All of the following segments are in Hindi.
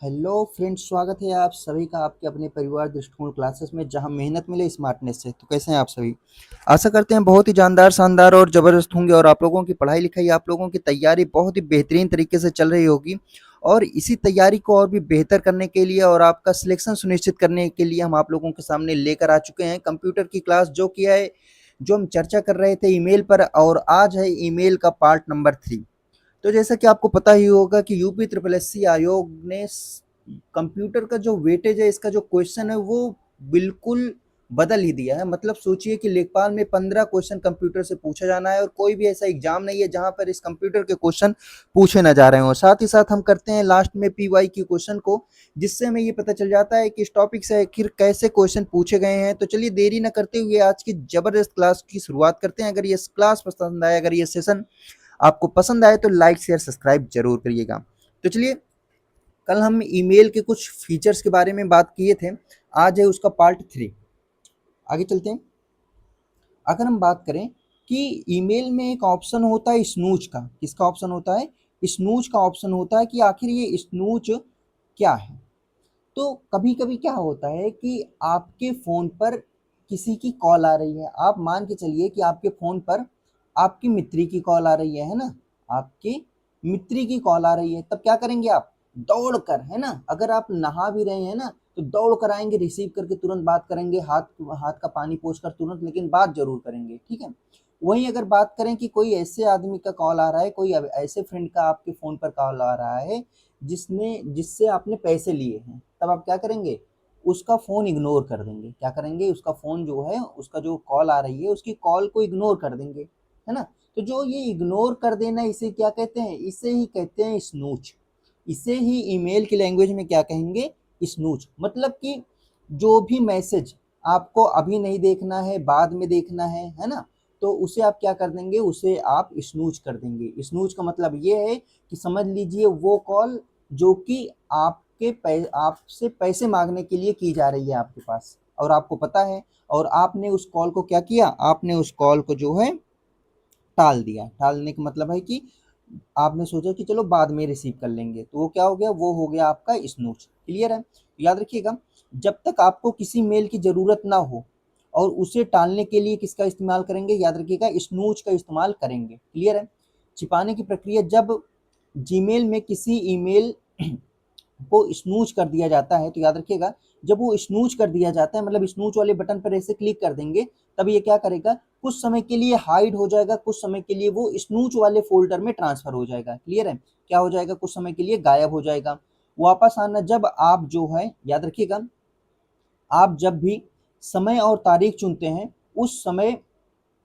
हेलो फ्रेंड्स, स्वागत है आप सभी का आपके अपने परिवार दृष्टिकोण क्लासेस में, जहां मेहनत मिले स्मार्टनेस से। तो कैसे हैं आप सभी? आशा करते हैं बहुत ही जानदार, शानदार और ज़बरदस्त होंगे और आप लोगों की पढ़ाई लिखाई, आप लोगों की तैयारी बहुत ही बेहतरीन तरीके से चल रही होगी। और इसी तैयारी को और भी बेहतर करने के लिए और आपका सिलेक्शन सुनिश्चित करने के लिए हम आप लोगों के सामने लेकर आ चुके हैं कंप्यूटर की क्लास, जो हम चर्चा कर रहे थे ईमेल पर, और आज है ईमेल का पार्ट नंबर 3। तो जैसा कि आपको पता ही होगा कि यूपी ट्रिपल एससी आयोग ने कंप्यूटर का जो वेटेज है, इसका जो क्वेश्चन है वो बिल्कुल बदल ही दिया है। मतलब सोचिए कि लेखपाल में 15 क्वेश्चन कंप्यूटर से पूछा जाना है और कोई भी ऐसा एग्जाम नहीं है जहां पर इस कंप्यूटर के क्वेश्चन पूछे ना जा रहे हो। साथ ही साथ हम करते हैं लास्ट में पीवाई की क्वेश्चन को, जिससे हमें ये पता चल जाता है कि इस टॉपिक से आखिर कैसे क्वेश्चन पूछे गए हैं। तो चलिए देरी ना करते हुए आज की जबरदस्त क्लास की शुरुआत करते हैं। अगर ये क्लास पसंद आए, अगर ये सेशन आपको पसंद आए तो लाइक शेयर सब्सक्राइब जरूर करिएगा। तो चलिए, कल हम ईमेल के कुछ फीचर्स के बारे में बात किए थे, आज है उसका पार्ट 3। आगे चलते हैं। अगर हम बात करें कि ईमेल में एक ऑप्शन होता है स्नूज का। किसका ऑप्शन होता है? स्नूज का ऑप्शन होता है कि आखिर ये स्नूज क्या है। तो कभी कभी क्या होता है कि आपके फ़ोन पर किसी की कॉल आ रही है। आप मान के चलिए कि आपके फ़ोन पर आपकी मित्री की कॉल आ रही है ना? आपकी मित्री की कॉल आ रही है, तब क्या करेंगे आप? दौड़ कर, है ना? अगर आप नहा भी रहे हैं ना, तो दौड़ कर आएंगे, रिसीव करके तुरंत बात करेंगे, हाथ हाथ का पानी पोंछ कर तुरंत, लेकिन बात जरूर करेंगे, ठीक है। वहीं अगर बात करें कि कोई ऐसे आदमी का कॉल आ रहा है, कोई ऐसे फ्रेंड का आपके फ़ोन पर कॉल आ रहा है जिससे आपने पैसे लिए हैं, तब आप क्या करेंगे? उसका फ़ोन इग्नोर कर देंगे। क्या करेंगे? उसका फ़ोन जो है, उसका जो कॉल आ रही है, उसकी कॉल को इग्नोर कर देंगे, है ना? तो जो ये इग्नोर कर देना, इसे क्या कहते हैं? इसे ही कहते हैं स्नूच। इसे ही ईमेल की लैंग्वेज में क्या कहेंगे? स्नूच। मतलब कि जो भी मैसेज आपको अभी नहीं देखना है, बाद में देखना है ना? तो उसे आप क्या कर देंगे? उसे आप स्नूज कर देंगे। स्नूज का मतलब ये है कि समझ लीजिए वो कॉल जो कि आपसे पैसे मांगने के लिए की जा रही है आपके पास, और आपको पता है, और आपने उस कॉल को क्या किया? आपने उस कॉल को जो है टाल दिया। टालने का मतलब है कि आपने सोचा कि चलो बाद में रिसीव कर लेंगे, तो वो क्या हो गया? वो हो गया आपका स्नूच। क्लियर है? तो याद रखिएगा, जब तक आपको किसी मेल की ज़रूरत ना हो और उसे टालने के लिए किसका इस्तेमाल करेंगे? याद रखिएगा, स्नूच का इस्तेमाल करेंगे। क्लियर है? छिपाने की प्रक्रिया, जब जीमेल में किसी ईमेल को स्नूज कर दिया जाता है, तो याद रखिएगा, जब वो स्नूज कर दिया जाता है, मतलब स्नूज वाले बटन पर ऐसे क्लिक कर देंगे, तब ये क्या करेगा? कुछ समय के लिए हाइड हो जाएगा, कुछ समय के लिए वो स्नूज वाले फोल्डर में ट्रांसफर हो जाएगा। क्लियर है? क्या हो जाएगा? कुछ समय के लिए गायब हो जाएगा। वापस आना, जब आप जो है, याद रखिएगा, आप जब भी समय और तारीख चुनते हैं, उस समय,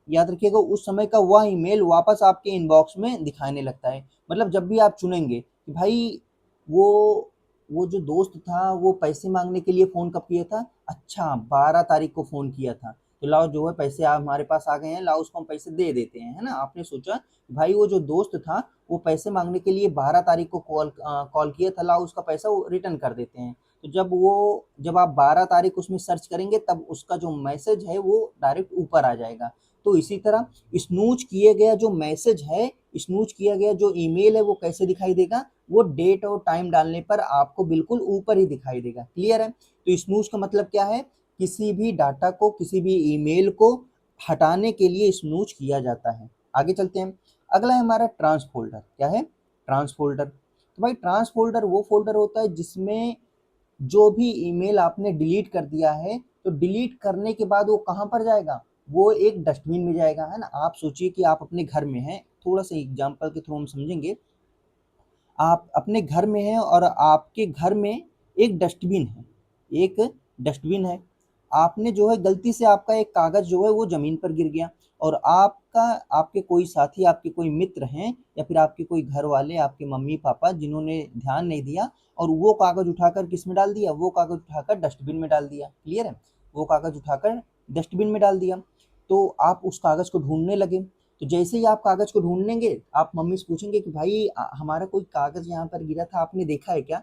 याद रखिएगा, उस समय का वह ईमेल वापस आपके इनबॉक्स में दिखाने लगता है। मतलब जब भी आप चुनेंगे कि भाई वो वो जो दोस्त था वो पैसे मांगने के लिए फ़ोन कब किया था? अच्छा, 12 तारीख को फ़ोन किया था, तो लाओ जो है पैसे हमारे पास आ गए हैं, लाओ उसको हम पैसे दे देते हैं, है ना? आपने सोचा कि भाई वो जो दोस्त था वो पैसे मांगने के लिए 12 तारीख को कॉल किया था, लाओ उसका पैसा वो रिटर्न कर देते हैं। तो जब आप 12 तारीख उसमें सर्च करेंगे, तब उसका जो मैसेज है वो डायरेक्ट ऊपर आ जाएगा। तो इसी तरह स्नूज किए गया जो मैसेज है, स्नूज किया गया जो ईमेल है, वो कैसे दिखाई देगा? वो डेट और टाइम डालने पर आपको बिल्कुल ऊपर ही दिखाई देगा। क्लियर है? तो स्नूज का मतलब क्या है? किसी भी डाटा को, किसी भी ईमेल को हटाने के लिए स्नूज किया जाता है। आगे चलते हैं। अगला है हमारा ट्रांस फोल्डर। क्या है? Trans folder. तो भाई ट्रांस फोल्डर वो फोल्डर होता है जिसमें जो भी ईमेल आपने डिलीट कर दिया है, तो डिलीट करने के बाद वो कहाँ पर जाएगा? वो एक डस्टबिन में जाएगा, है ना? आप सोचिए कि आप अपने घर में हैं, थोड़ा सा एग्जांपल के थ्रू हम समझेंगे। आप अपने घर में हैं और आपके घर में एक डस्टबिन है, एक डस्टबिन है। आपने जो है गलती से, आपका एक कागज़ जो है वो ज़मीन पर गिर गया, और आपके कोई साथी, आपके कोई मित्र हैं, या फिर आपके कोई घर वाले, आपके मम्मी-पापा, जिन्होंने ध्यान नहीं दिया और वो कागज़ उठाकर किसमें डाल दिया? वो कागज़ उठाकर डस्टबिन में डाल दिया। क्लियर है? वो कागज़ उठाकर डस्टबिन में डाल दिया। तो आप उस कागज़ को ढूँढने लगे। तो जैसे ही आप कागज़ को ढूँढेंगे, आप मम्मी से पूछेंगे कि भाई हमारा कोई कागज़ यहाँ पर गिरा था, आपने देखा है क्या?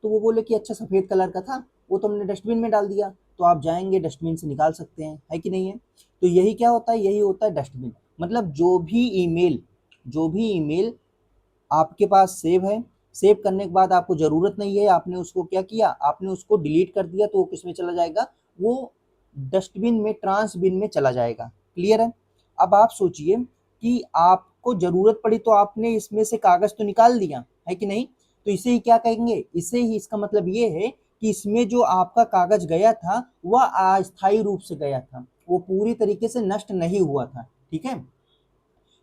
तो वो बोले कि अच्छा, सफ़ेद कलर का था, वो तो हमने डस्टबिन में डाल दिया। तो आप जाएँगे डस्टबिन से निकाल सकते हैं, है कि नहीं है? तो यही क्या होता है? यही होता है डस्टबिन। मतलब जो भी ईमेल आपके पास सेव है, सेव करने के बाद आपको ज़रूरत नहीं है, आपने उसको क्या किया, आपने उसको डिलीट कर दिया, तो वो किस में चला जाएगा, वो डस्टबिन में, ट्रांस बिन में चला जाएगा। क्लियर है? अब आप सोचिए कि आपको ज़रूरत पड़ी तो आपने इसमें से कागज़ तो निकाल दिया, है कि नहीं? तो इसे ही क्या कहेंगे, इसे ही, इसका मतलब ये है कि इसमें जो आपका कागज़ गया था वह अस्थायी रूप से गया था, वो पूरी तरीके से नष्ट नहीं हुआ था। ठीक है?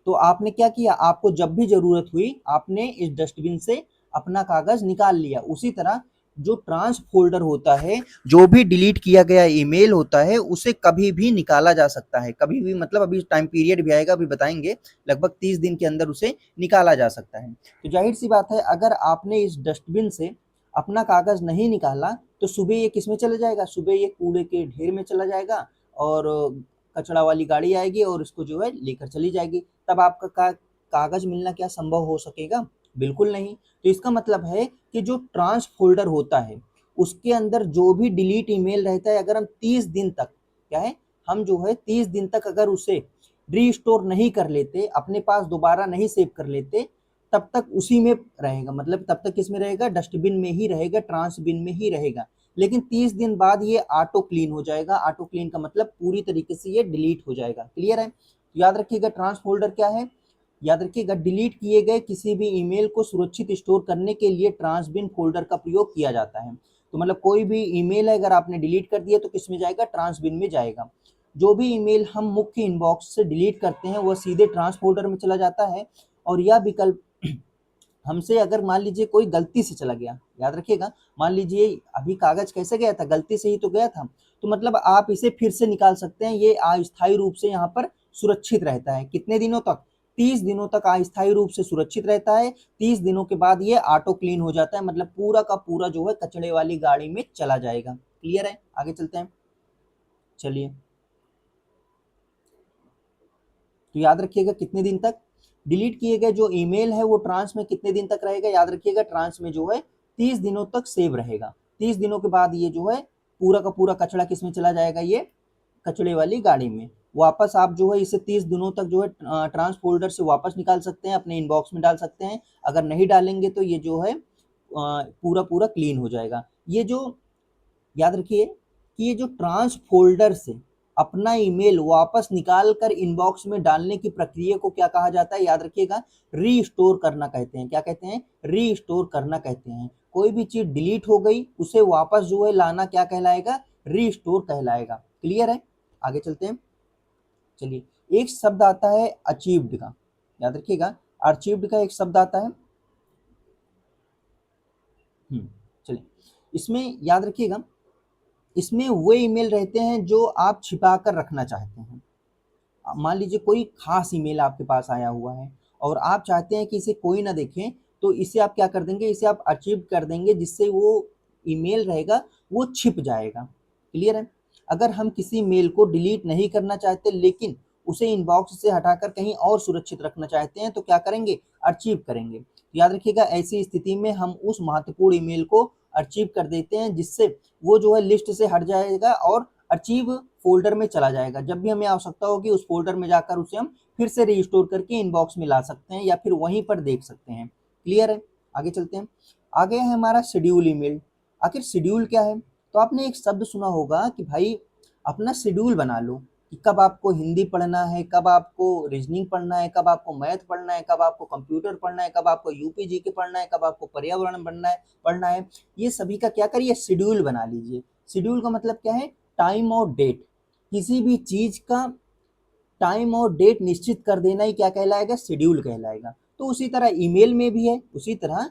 तो आपने क्या किया, आपको जब भी ज़रूरत हुई आपने इस डस्टबिन से अपना कागज़ निकाल लिया। उसी तरह जो ट्रांस फ़ोल्डर होता है, जो भी डिलीट किया गया ईमेल होता है, उसे कभी भी निकाला जा सकता है। कभी भी मतलब अभी टाइम पीरियड भी आएगा, अभी बताएँगे, लगभग 30 दिन के अंदर उसे निकाला जा सकता है। तो ज़ाहिर-सी बात है, अगर आपने इस डस्टबिन से अपना कागज़ नहीं निकाला, तो सुबह ये किसमें चला जाएगा? सुबह ये कूड़े के ढेर में चला जाएगा और कचरा वाली गाड़ी आएगी और इसको जो है लेकर चली जाएगी। तब आपका कागज़ मिलना क्या संभव हो सकेगा? बिल्कुल नहीं। तो इसका मतलब है कि जो ट्रांस फ़ोल्डर होता है, उसके अंदर जो भी डिलीट ईमेल रहता है, अगर हम 30 दिन तक, क्या है, हम जो है 30 दिन तक अगर उसे रीस्टोर नहीं कर लेते, अपने पास दोबारा नहीं सेव कर लेते, तब तक उसी में रहेगा। मतलब तब तक किसमें रहेगा? डस्टबिन में ही रहेगा, ट्रांस बिन में ही रहेगा। लेकिन 30 दिन बाद ये ऑटो क्लीन हो जाएगा। ऑटो क्लीन का मतलब पूरी तरीके से ये डिलीट हो जाएगा। क्लियर है? याद रखिएगा, ट्रांस फ़ोल्डर क्या है? याद रखिएगा, डिलीट किए गए किसी भी ईमेल को सुरक्षित स्टोर करने के लिए ट्रांस बिन फ़ोल्डर का प्रयोग किया जाता है। तो मतलब कोई भी ईमेल है, अगर आपने डिलीट कर दिया तो किसमें जाएगा? ट्रांस बिन में जाएगा। जो भी ईमेल हम मुख्य इनबॉक्स से डिलीट करते हैं, वह सीधे ट्रांस फ़ोल्डर में चला जाता है। और यह विकल्प हमसे अगर मान लीजिए कोई गलती से चला गया, याद रखिएगा, मान लीजिए अभी कागज़ कैसे गया था? गलती से ही तो गया था। तो मतलब आप इसे फिर से निकाल सकते हैं, ये अस्थायी रूप से यहाँ पर सुरक्षित रहता है। कितने दिनों तक? 30 दिनों तक अस्थायी रूप से सुरक्षित रहता है। 30 दिनों के बाद ये ऑटो क्लीन हो जाता है, मतलब पूरा का पूरा जो है कचड़े वाली गाड़ी में चला जाएगा। क्लियर है? आगे चलते हैं। चलिए, तो याद रखिएगा कितने दिन तक डिलीट किए गए जो ईमेल है वो ट्रांस में कितने दिन तक रहेगा? याद रखिएगा, ट्रांस में जो है 30 दिनों तक सेव रहेगा। 30 दिनों के बाद ये जो है पूरा का पूरा कचरा किस में चला जाएगा? ये कचड़े वाली गाड़ी में। वापस आप जो है इसे 30 दिनों तक जो है ट्रांस फ़ोल्डर से वापस निकाल सकते हैं, अपने इनबॉक्स में डाल सकते हैं। अगर नहीं डालेंगे तो ये जो है पूरा क्लीन हो जाएगा। ये जो, याद रखिए कि ये जो ट्रांस फ़ोल्डर से अपना ईमेल वापस निकाल कर इनबॉक्स में डालने की प्रक्रिया को क्या कहा जाता है? याद रखिएगा, रीस्टोर करना कहते हैं। क्या कहते हैं? रीस्टोर करना कहते हैं। कोई भी चीज़ डिलीट हो गई, उसे वापस जो है लाना क्या कहलाएगा? रीस्टोर कहलाएगा। क्लियर है? आगे चलते हैं। चलिए, एक शब्द आता है अचीव्ड का, याद रखिएगा, अचीव्ड का एक शब्द आता है। चलिए, इसमें याद रखिएगा, इसमें वो ईमेल रहते हैं जो आप छिपा कर रखना चाहते हैं। मान लीजिए कोई खास ईमेल आपके पास आया हुआ है और आप चाहते हैं कि इसे कोई ना देखे, तो इसे आप क्या कर देंगे? इसे आप अचीव कर देंगे, जिससे वो ईमेल रहेगा वो छिप जाएगा। क्लियर है? अगर हम किसी मेल को डिलीट नहीं करना चाहते, लेकिन उसे इनबॉक्स से हटाकर कहीं और सुरक्षित रखना चाहते हैं, तो क्या करेंगे? अर्चीव करेंगे। याद रखिएगा, ऐसी स्थिति में हम उस महत्वपूर्ण ईमेल को अर्चीव कर देते हैं, जिससे वो जो है लिस्ट से हट जाएगा और अर्चीव फ़ोल्डर में चला जाएगा। जब भी हमें आवश्यकता होगी, उस फ़ोल्डर में जाकर उसे हम फिर से रीस्टोर करके इनबॉक्स में ला सकते हैं या फिर वहीं पर देख सकते हैं। क्लियर है? आगे चलते हैं। आगे है हमारा शेड्यूल ईमेल। आखिर शेड्यूल क्या है? तो आपने एक शब्द सुना होगा कि भाई अपना शेड्यूल बना लो, कि कब आपको हिंदी पढ़ना है, कब आपको रीजनिंग पढ़ना है, कब आपको मैथ पढ़ना है, कब आपको कंप्यूटर पढ़ना है, कब आपको यूपी जीके पढ़ना है, कब आपको पर्यावरण पढ़ना है। ये सभी का क्या करिए? शेड्यूल बना लीजिए। शेड्यूल का मतलब क्या है? टाइम और डेट। किसी भी चीज़ का टाइम और डेट निश्चित कर देना ही क्या कहलाएगा? शेड्यूल कहलाएगा। तो उसी तरह ईमेल में भी है, उसी तरह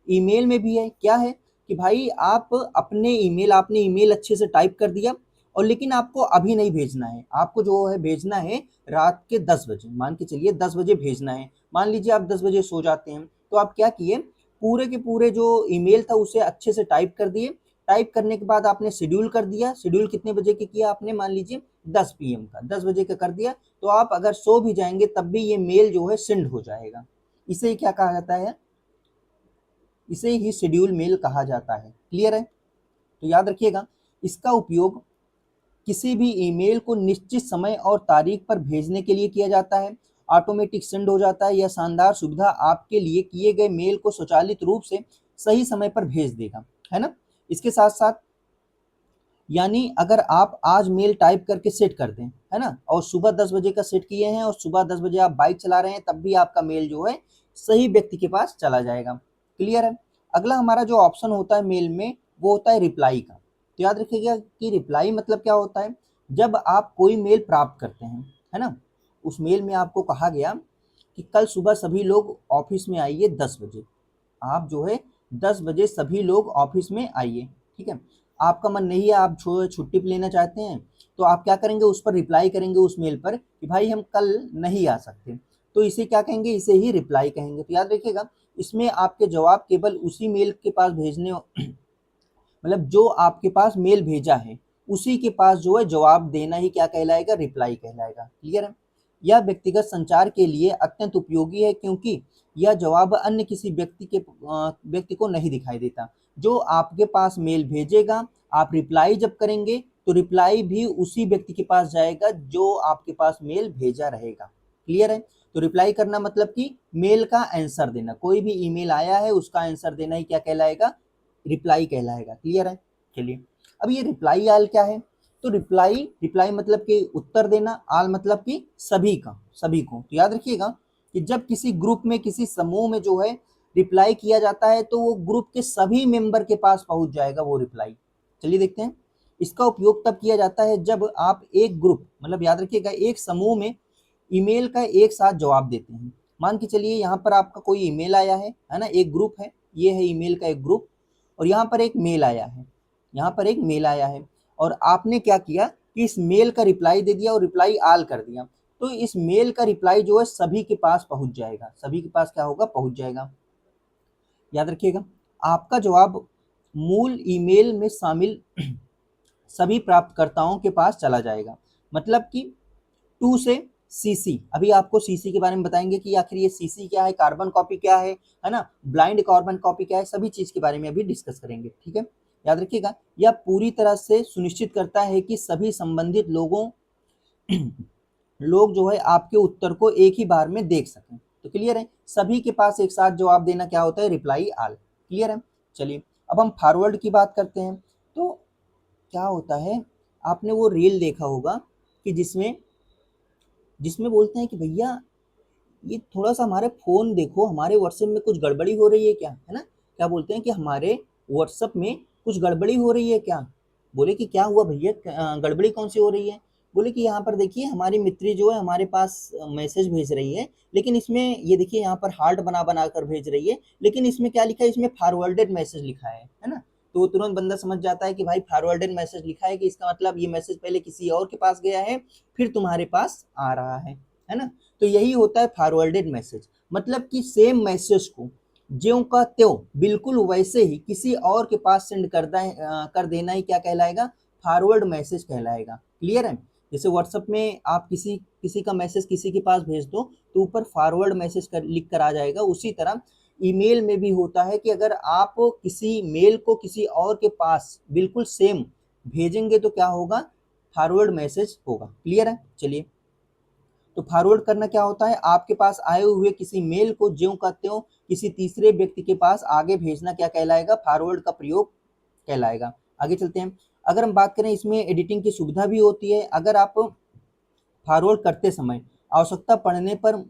ईमेल में भी है। क्या है कि भाई आप अपने ईमेल, आपने ईमेल अच्छे से टाइप कर दिया और लेकिन आपको अभी नहीं भेजना है, आपको जो है भेजना है रात के 10 बजे, मान के चलिए 10 बजे भेजना है। मान लीजिए आप 10 बजे सो जाते हैं, तो आप क्या किए, पूरे के पूरे जो ईमेल था उसे अच्छे से टाइप कर दिए। टाइप करने के बाद आपने शेड्यूल कर दिया। शेड्यूल कितने बजे के किया आपने? मान लीजिए 10 पीएम का, 10 बजे का कर दिया। तो आप अगर सो भी जाएंगे तब भी ये मेल जो है सेंड हो जाएगा। इसे क्या कहा जाता है? इसे ही शेड्यूल मेल कहा जाता है। क्लियर है? तो याद रखिएगा, इसका उपयोग किसी भी ईमेल को निश्चित समय और तारीख पर भेजने के लिए किया जाता है। ऑटोमेटिक सेंड हो जाता है। यह शानदार सुविधा आपके लिए किए गए मेल को स्वचालित रूप से सही समय पर भेज देगा, है ना। इसके साथ साथ यानी अगर आप आज मेल टाइप करके सेट कर दें, है ना, और सुबह 10 बजे का सेट किए हैं और सुबह 10 बजे आप बाइक चला रहे हैं, तब भी आपका मेल जो है सही व्यक्ति के पास चला जाएगा। क्लियर है। अगला हमारा जो ऑप्शन होता है मेल में, वो होता है रिप्लाई का। तो याद रखिएगा कि रिप्लाई मतलब क्या होता है, जब आप कोई मेल प्राप्त करते हैं, है ना, उस मेल में आपको कहा गया कि कल सुबह सभी लोग ऑफिस में आइए 10 बजे। आप जो है 10 बजे सभी लोग ऑफिस में आइए, ठीक है। आपका मन नहीं है, आप छुट्टी पे लेना चाहते हैं, तो आप क्या करेंगे, उस पर रिप्लाई करेंगे उस मेल पर कि भाई हम कल नहीं आ सकते। तो इसे क्या कहेंगे, इसे ही रिप्लाई कहेंगे। तो याद रखिएगा इसमें आपके जवाब केवल उसी मेल के पास भेजने मतलब जो आपके पास मेल भेजा है उसी के पास जो है जवाब देना ही क्या कहलाएगा, रिप्लाई कहलाएगा। क्लियर है। यह व्यक्तिगत संचार के लिए अत्यंत उपयोगी है क्योंकि यह जवाब अन्य किसी व्यक्ति को नहीं दिखाई देता। जो आपके पास मेल भेजेगा, आप रिप्लाई जब करेंगे तो रिप्लाई भी उसी व्यक्ति के पास जाएगा जो आपके पास मेल भेजा रहेगा। क्लियर है। तो रिप्लाई करना मतलब कि मेल का आंसर देना, कोई भी ईमेल आया है उसका आंसर देना ही क्या कहलाएगा, रिप्लाई कहलाएगा। क्लियर है। चलिए, अब ये रिप्लाई आल क्या है, तो रिप्लाई रिप्लाई मतलब कि उत्तर देना, आल मतलब कि सभी का, सभी को। तो याद रखिएगा कि जब किसी ग्रुप में, किसी समूह में जो है रिप्लाई किया जाता है तो वो ग्रुप के सभी मेंबर के पास पहुंच जाएगा वो रिप्लाई। चलिए देखते हैं। इसका उपयोग तब किया जाता है जब आप एक ग्रुप, मतलब याद रखिएगा एक समूह में ईमेल का एक साथ जवाब देते हैं। मान के चलिए यहाँ पर आपका कोई ईमेल आया है ना, एक ग्रुप है, ये है ईमेल का एक ग्रुप, और यहाँ पर एक मेल आया है, यहाँ पर एक मेल आया है, और आपने क्या किया कि इस मेल का रिप्लाई दे दिया और रिप्लाई आल कर दिया। तो इस मेल का रिप्लाई जो है सभी के पास पहुंच जाएगा, सभी के पास क्या होगा, पहुंच जाएगा। याद रखिएगा आपका जवाब मूल ईमेल में शामिल सभी प्राप्तकर्ताओं के पास चला जाएगा। मतलब कि टू से सीसी, अभी आपको सीसी के बारे में बताएंगे कि आखिर ये सीसी क्या है, कार्बन कॉपी क्या है ना, ब्लाइंड कार्बन कॉपी क्या है, सभी चीज के बारे में अभी डिस्कस करेंगे। ठीक है। याद रखिएगा यह पूरी तरह से सुनिश्चित करता है कि सभी संबंधित लोग जो है आपके उत्तर को एक ही बार में देख सकें। तो क्लियर है, सभी के पास एक साथ जवाब देना क्या होता है, रिप्लाई आल। क्लियर है। चलिए अब हम फॉरवर्ड की बात करते हैं। तो क्या होता है, आपने वो रील देखा होगा कि जिसमें जिसमें बोलते हैं कि भैया ये थोड़ा सा हमारे फ़ोन देखो, हमारे व्हाट्सएप में कुछ गड़बड़ी हो रही है क्या, है ना। क्या बोलते हैं कि हमारे व्हाट्सएप में कुछ गड़बड़ी हो रही है क्या। बोले कि क्या हुआ भैया, गड़बड़ी कौन सी हो रही है। बोले कि यहाँ पर देखिए हमारी मित्री जो है हमारे पास मैसेज भेज रही है, लेकिन इसमें ये देखिए यहाँ पर हार्ट बना बना कर भेज रही है, लेकिन इसमें क्या लिखा है, इसमें फॉरवर्डेड मैसेज लिखा है ना। तो तुरंत बंदा समझ जाता है कि भाई फॉरवर्डेड मैसेज लिखा है, कि इसका मतलब ये मैसेज पहले किसी और के पास गया है फिर तुम्हारे पास आ रहा है ना। तो यही होता है फॉरवर्डेड मैसेज, मतलब कि सेम मैसेज को ज्यों का त्यों बिल्कुल वैसे ही किसी और के पास सेंड कर देना ही क्या कहलाएगा, फॉरवर्ड मैसेज कहलाएगा। क्लियर है। जैसे व्हाट्सएप में आप किसी किसी का मैसेज किसी के पास भेज दो तो ऊपर फॉरवर्ड मैसेज लिख कर आ जाएगा, उसी तरह ईमेल में भी होता है कि अगर आप किसी मेल को किसी और के पास बिल्कुल सेम भेजेंगे तो क्या होगा, फॉरवर्ड मैसेज होगा। क्लियर है। चलिए, तो फॉरवर्ड करना क्या होता है, आपके पास आए हुए किसी मेल को ज्यों का त्यों किसी तीसरे व्यक्ति के पास आगे भेजना क्या कहलाएगा, फॉरवर्ड का प्रयोग कहलाएगा। आगे चलते हैं। अगर हम बात करें इसमें एडिटिंग की सुविधा भी होती है। अगर आप फॉरवर्ड करते समय आवश्यकता पड़ने पर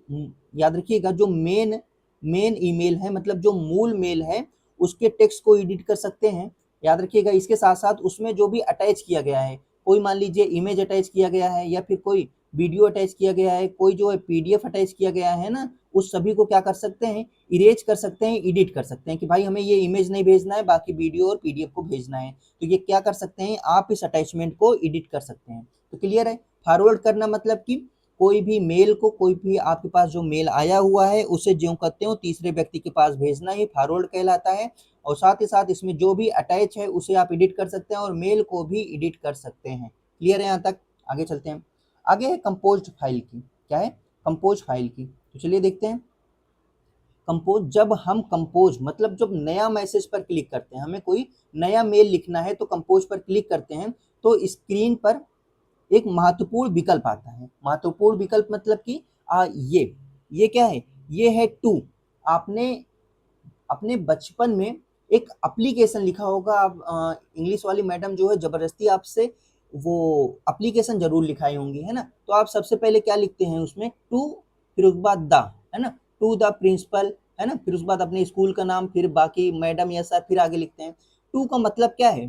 याद रखिएगा जो मेन ईमेल है, मतलब जो मूल मेल है उसके टेक्स्ट को एडिट कर सकते हैं। याद रखिएगा इसके साथ साथ उसमें जो भी अटैच किया गया है, कोई मान लीजिए इमेज अटैच किया गया है या फिर कोई वीडियो अटैच किया गया है, कोई जो है पीडीएफ अटैच किया गया है ना, उस सभी को क्या कर सकते हैं, इरेज कर सकते हैं, एडिट कर सकते हैं कि भाई हमें ये इमेज नहीं भेजना है, बाकी वीडियो और पीडीएफ को भेजना है। तो ये क्या कर सकते हैं, आप इस अटैचमेंट को एडिट कर सकते हैं। तो क्लियर है। फॉरवर्ड करना मतलब कि कोई भी मेल को, कोई भी आपके पास जो मेल आया हुआ है उसे ज्यों का त्यों तीसरे व्यक्ति के पास भेजना ही फॉरवर्ड कहलाता है। और साथ ही साथ इसमें जो भी अटैच है उसे आप एडिट कर सकते हैं और मेल को भी एडिट कर सकते हैं। क्लियर है यहाँ तक। आगे चलते हैं। आगे है कंपोज्ड फाइल की। क्या है, कंपोज फाइल की। तो चलिए देखते हैं। कंपोज, जब हम कंपोज मतलब जब नया मैसेज पर क्लिक करते हैं, हमें कोई नया मेल लिखना है तो कंपोज पर क्लिक करते हैं तो स्क्रीन पर एक महत्वपूर्ण विकल्प आता है। महत्वपूर्ण विकल्प मतलब कि ये क्या है, ये है टू। आपने अपने बचपन में एक एप्लीकेशन लिखा होगा, आप इंग्लिश वाली मैडम जो है जबरदस्ती आपसे वो एप्लीकेशन जरूर लिखाई होंगी, है ना। तो आप सबसे पहले क्या लिखते हैं उसमें, टू, फिर उसके बाद द, है ना, टू द प्रिंसिपल, है ना, फिर उसके बाद अपने स्कूल का नाम, फिर बाकी मैडम या सर, फिर आगे लिखते हैं। टू का मतलब क्या है,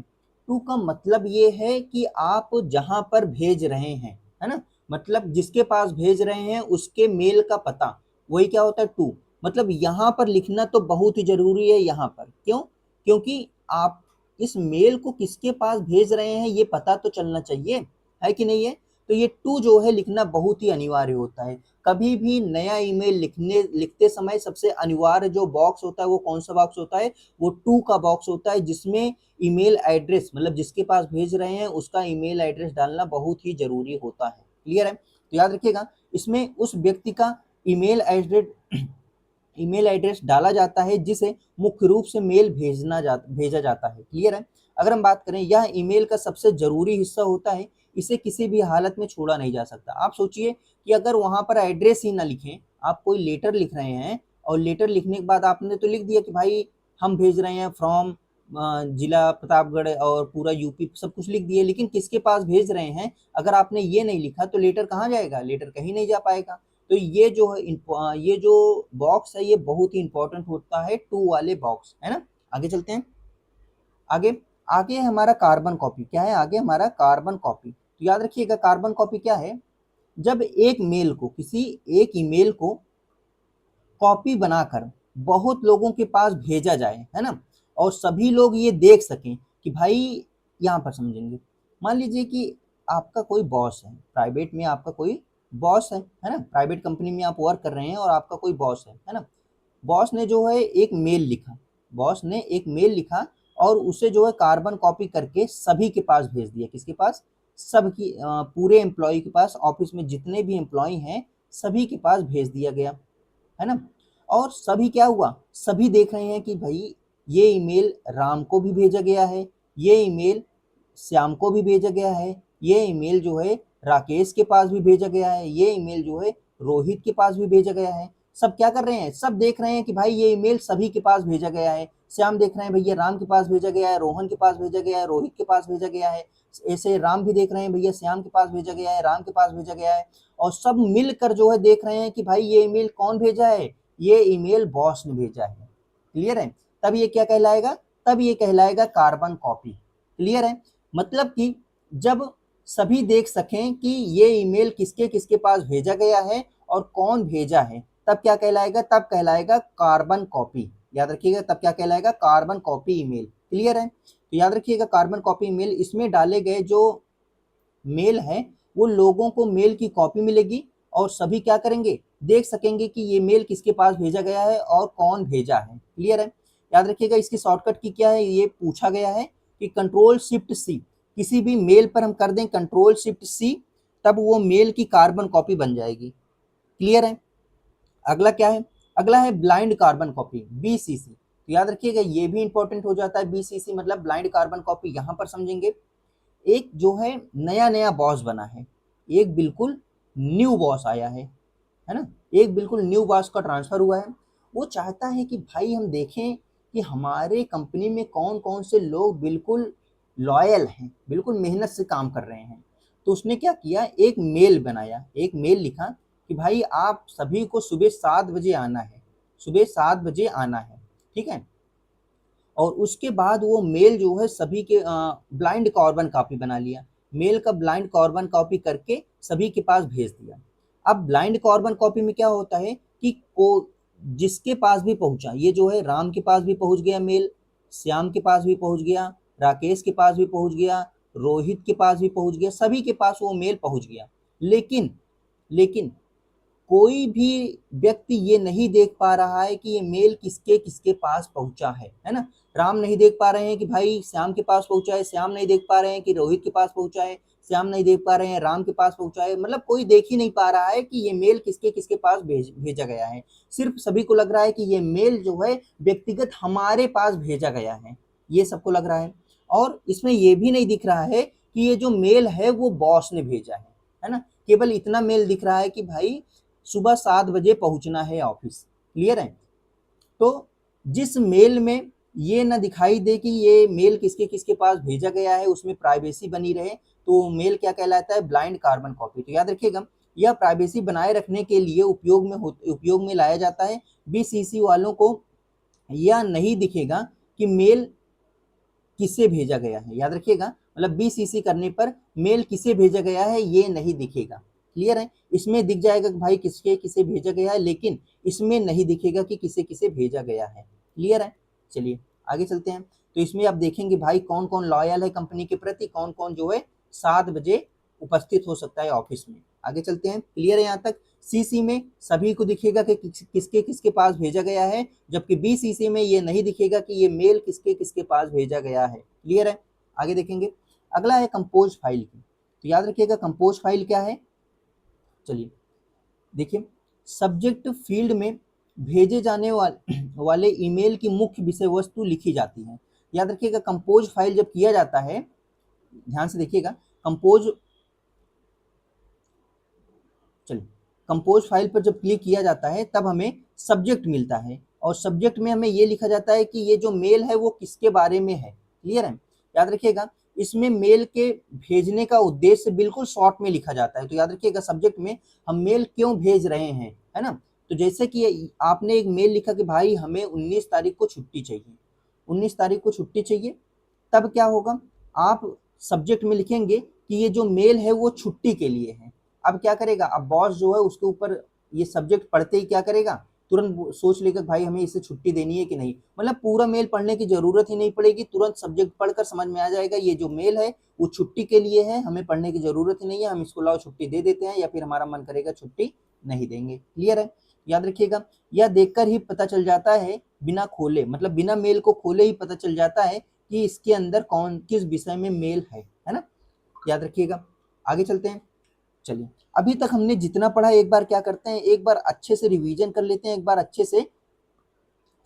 टू का मतलब ये है कि आप जहां पर भेज रहे हैं, है ना, मतलब जिसके पास भेज रहे हैं उसके मेल का पता, वही क्या होता है, टू। मतलब यहाँ पर लिखना तो बहुत ही ज़रूरी है यहाँ पर, क्यों? क्योंकि आप इस मेल को किसके पास भेज रहे हैं ये पता तो चलना चाहिए, है कि नहीं है? तो ये टू जो है लिखना बहुत ही अनिवार्य होता है। कभी भी नया ईमेल लिखते समय सबसे अनिवार्य जो बॉक्स होता है वो कौन सा बॉक्स होता है? वो टू का बॉक्स होता है, जिसमें ईमेल एड्रेस, मतलब जिसके पास भेज रहे हैं उसका ईमेल एड्रेस डालना बहुत ही ज़रूरी होता है। क्लियर है? तो याद रखिएगा, इसमें उस व्यक्ति का ईमेल एड्रेस ईमेल एड्रेस डाला जाता है जिसे मुख्य रूप से मेल भेजा जाता है। क्लियर है? अगर हम बात करें, यह ईमेल का सबसे जरूरी हिस्सा होता है, इसे किसी भी हालत में छोड़ा नहीं जा सकता। आप सोचिए कि अगर वहां पर एड्रेस ही ना लिखें, आप कोई लेटर लिख रहे हैं और लेटर लिखने के बाद आपने तो लिख दिया कि भाई हम भेज रहे हैं फ्रॉम जिला प्रतापगढ़ और पूरा यूपी, सब कुछ लिख दिए, लेकिन किसके पास भेज रहे हैं अगर आपने ये नहीं लिखा तो लेटर कहाँ जाएगा? लेटर कहीं नहीं जा पाएगा। तो ये जो है ये जो बॉक्स है ये बहुत ही इंपॉर्टेंट होता है, टू वाले बॉक्स, है ना। आगे चलते हैं। आगे आगे है हमारा कार्बन कॉपी। क्या है आगे? हमारा कार्बन कॉपी। तो याद रखिएगा, कार्बन कॉपी क्या है? जब एक मेल को, किसी एक ईमेल को कॉपी बनाकर बहुत लोगों के पास भेजा जाए, है ना, और सभी लोग ये देख सकें कि भाई, यहाँ पर समझेंगे, मान लीजिए कि आपका कोई बॉस है, प्राइवेट में आपका कोई बॉस है ना, प्राइवेट कंपनी में आप वर्क कर रहे हैं और आपका कोई बॉस है ना। बॉस ने जो है एक मेल लिखा, बॉस ने एक मेल लिखा और उसे जो है कार्बन कॉपी करके सभी के पास भेज दिया। किसके पास? सबकी, पूरे एम्प्लॉय के पास, ऑफिस में जितने भी एम्प्लॉय हैं सभी के पास भेज दिया गया, है ना। और सभी क्या हुआ, सभी देख रहे हैं कि भाई ये ईमेल राम को भी भेजा गया है, ये ईमेल श्याम को भी भेजा गया है, ये ईमेल जो है राकेश के पास भी भेजा गया है, ये ईमेल जो है रोहित के पास भी भेजा गया है। सब क्या कर रहे हैं? सब देख रहे हैं कि भाई ये ईमेल सभी के पास भेजा गया है। श्याम देख रहे हैं भैया राम के पास भेजा गया है, रोहन के पास भेजा गया है, रोहित के पास भेजा गया है। ऐसे राम भी देख रहे हैं भैया श्याम के पास भेजा गया है, राम के पास भेजा गया है। और सब मिलकर जो है देख रहे हैं कि भाई ये ईमेल कौन भेजा है? ये ईमेल बॉस ने भेजा है। क्लियर है? तब ये क्या कहलाएगा? तब ये कहलाएगा कार्बन कॉपी। क्लियर है? मतलब कि जब सभी देख सकें कि ये ईमेल किसके किसके पास भेजा गया है और कौन भेजा है, तब क्या कहलाएगा? तब कहलाएगा कार्बन कॉपी। याद रखिएगा, तब क्या कहलाएगा? Carbon copy email. क्लियर है? तो याद रखिएगा, कार्बन कॉपी ईमेल, इसमें डाले गए जो मेल है वो लोगों को मेल की कॉपी मिलेगी और सभी क्या करेंगे? देख सकेंगे कि ये मेल किसके पास भेजा गया है और कौन भेजा है। क्लियर है? याद रखिएगा, इसकी शॉर्टकट की क्या है, ये पूछा गया है कि कंट्रोल शिफ्ट सी, किसी भी मेल पर हम कर दें कंट्रोल शिफ्ट सी, तब वो मेल की कार्बन कॉपी बन जाएगी। क्लियर है? अगला क्या है? अगला है ब्लाइंड कार्बन कॉपी, बीसीसी। तो याद रखिएगा, ये भी इंपॉर्टेंट हो जाता है, बीसीसी मतलब ब्लाइंड कार्बन कॉपी। यहां पर समझेंगे, एक जो है नया नया बॉस बना है, एक बिल्कुल न्यू बॉस आया है ना, एक बिल्कुल न्यू बॉस का ट्रांसफर हुआ है। वो चाहता है कि भाई हम देखें कि हमारे कंपनी में कौन कौन से लोग बिल्कुल लॉयल हैं, बिल्कुल मेहनत से काम कर रहे हैं। तो उसने क्या किया, एक मेल बनाया, एक मेल लिखा कि भाई आप सभी को सुबह 7 बजे आना है, सुबह 7 बजे आना है। ठीक है? और उसके बाद वो मेल जो है सभी के ब्लाइंड कार्बन कॉपी बना लिया, मेल का ब्लाइंड कार्बन कॉपी करके सभी के पास भेज दिया। अब ब्लाइंड कार्बन कॉपी में क्या होता है कि को जिसके पास भी पहुंचा, ये जो है राम के पास भी पहुंच गया मेल, श्याम के पास भी पहुंच गया, राकेश के पास भी पहुंच गया, रोहित के पास भी पहुंच गया, सभी के पास वो मेल पहुंच गया। लेकिन लेकिन कोई भी व्यक्ति ये नहीं देख पा रहा है कि ये मेल किसके किसके पास पहुंचा है ना। राम नहीं देख पा रहे हैं कि भाई श्याम के पास पहुंचा है, श्याम नहीं देख पा रहे हैं कि रोहित के पास पहुंचा है, श्याम नहीं देख पा रहे हैं राम के पास पहुंचा है, मतलब कोई देख ही नहीं पा रहा है कि ये मेल किसके किसके पास भेजा गया है। सिर्फ सभी को लग रहा है कि ये मेल जो है व्यक्तिगत हमारे पास भेजा गया है, ये सबको लग रहा है। और इसमें ये भी नहीं दिख रहा है कि ये जो मेल है वो बॉस ने भेजा है ना। केवल इतना मेल दिख रहा है कि भाई सुबह 7 बजे पहुंचना है ऑफिस। क्लियर है? तो जिस मेल में ये ना दिखाई दे कि ये मेल किसके किसके पास भेजा गया है, उसमें प्राइवेसी बनी रहे, तो मेल क्या कहलाता है? Blind carbon copy. तो याद रखिएगा, यह प्राइवेसी बनाए रखने के लिए उपयोग में लाया जाता है। बीसीसी वालों को यह नहीं दिखेगा कि मेल किसे भेजा गया है। याद रखिएगा, मतलब बीसीसी करने पर मेल किसे भेजा गया है ये नहीं दिखेगा। क्लियर है? इसमें दिख जाएगा कि भाई किसके किसे भेजा गया है, लेकिन इसमें नहीं दिखेगा कि किसे किसे भेजा गया है। क्लियर है? चलिए आगे चलते हैं। तो इसमें आप देखेंगे भाई कौन कौन लॉयल है कंपनी के प्रति, कौन कौन जो है 7 बजे उपस्थित हो सकता है ऑफिस में। आगे चलते हैं। क्लियर है यहाँ तक? सीसी में सभी को दिखेगा कि किसके किसके पास भेजा गया है, जबकि बीसीसी में ये नहीं दिखेगा कि ये मेल किसके किसके पास भेजा गया है। क्लियर है? आगे देखेंगे। अगला है कंपोज फाइल की। तो याद रखिएगा कंपोज फाइल क्या है। चलिए देखिए, सब्जेक्ट फील्ड में भेजे जाने वाले ईमेल की मुख्य विषय वस्तु लिखी जाती है। याद रखिएगा कंपोज फाइल जब किया जाता है, ध्यान से देखिएगा, कंपोज चलिए कंपोज फाइल पर जब क्लिक किया जाता है तब हमें सब्जेक्ट मिलता है, और सब्जेक्ट में हमें ये लिखा जाता है कि ये जो मेल है वो किसके बारे में है। क्लियर है? याद रखिएगा, इसमें मेल के भेजने का उद्देश्य बिल्कुल शॉर्ट में लिखा जाता है। तो याद रखिएगा सब्जेक्ट में हम मेल क्यों भेज रहे हैं, है ना। तो जैसे कि आपने एक मेल लिखा कि भाई हमें 19 तारीख को छुट्टी चाहिए, 19 तारीख को छुट्टी चाहिए, तब क्या होगा, आप सब्जेक्ट में लिखेंगे कि ये जो मेल है वो छुट्टी के लिए है। अब क्या करेगा, अब बॉस जो है उसके ऊपर ये सब्जेक्ट पढ़ते ही क्या करेगा, तुरंत सोच लेगा भाई हमें इसे छुट्टी देनी है कि नहीं। मतलब पूरा मेल पढ़ने की जरूरत ही नहीं पड़ेगी, तुरंत सब्जेक्ट पढ़कर समझ में आ जाएगा ये जो मेल है वो छुट्टी के लिए है, हमें पढ़ने की जरूरत ही नहीं है, हम इसको लाओ छुट्टी दे देते हैं, या फिर हमारा मन करेगा छुट्टी नहीं देंगे। क्लियर है? याद रखिएगा, यह देखकर ही पता चल जाता है, बिना खोले, मतलब बिना मेल को खोले ही पता चल जाता है कि इसके अंदर कौन किस विषय में मेल है ना। याद रखिएगा। आगे चलते हैं। चलिए, अभी तक हमने जितना पढ़ा एक बार क्या करते हैं, एक बार अच्छे से रिवीजन कर लेते हैं, एक बार अच्छे से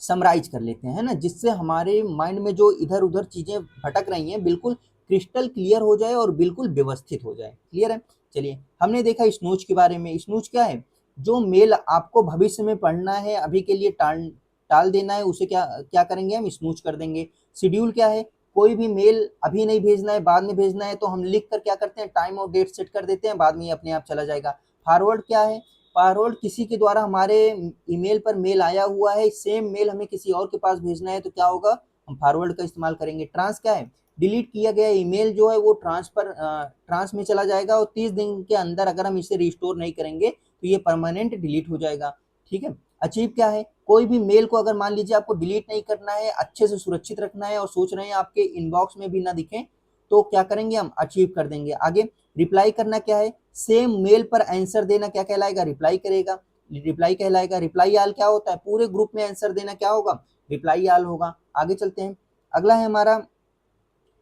समराइज कर लेते हैं, है ना, जिससे हमारे माइंड में जो इधर उधर चीजें भटक रही हैं बिल्कुल क्रिस्टल क्लियर हो जाए और बिल्कुल व्यवस्थित हो जाए। क्लियर है? चलिए, हमने देखा स्नूज के बारे में। स्नूज क्या है, जो मेल आपको भविष्य में पढ़ना है, अभी के लिए टाल टाल देना है, उसे क्या क्या करेंगे, हम स्नूज कर देंगे। शेड्यूल क्या है, कोई भी मेल अभी नहीं भेजना है, बाद में भेजना है, तो हम लिख कर क्या करते हैं, टाइम और डेट सेट कर देते हैं, बाद में ये अपने आप चला जाएगा। फॉरवर्ड क्या है, फॉरवर्ड किसी के द्वारा हमारे ईमेल पर मेल आया हुआ है, सेम मेल हमें किसी और के पास भेजना है, तो क्या होगा, हम फॉरवर्ड का इस्तेमाल करेंगे। ट्रांस क्या है, डिलीट किया गया ईमेल जो है वो ट्रांस में चला जाएगा, और 30 दिन के अंदर अगर हम इसे रिस्टोर नहीं करेंगे तो ये परमानेंट डिलीट हो जाएगा। ठीक है? अचीव क्या है, कोई भी मेल को अगर मान लीजिए आपको डिलीट नहीं करना है, अच्छे से सुरक्षित रखना है, और सोच रहे हैं आपके इनबॉक्स में भी ना दिखें, तो क्या करेंगे, हम अचीव कर देंगे। आगे रिप्लाई करना क्या है, सेम मेल पर आंसर देना क्या कहलाएगा, रिप्लाई करेगा, रिप्लाई कहलाएगा। रिप्लाई आल क्या होता है, पूरे ग्रुप में आंसर देना क्या होगा, रिप्लाई आल होगा। आगे चलते हैं। अगला है हमारा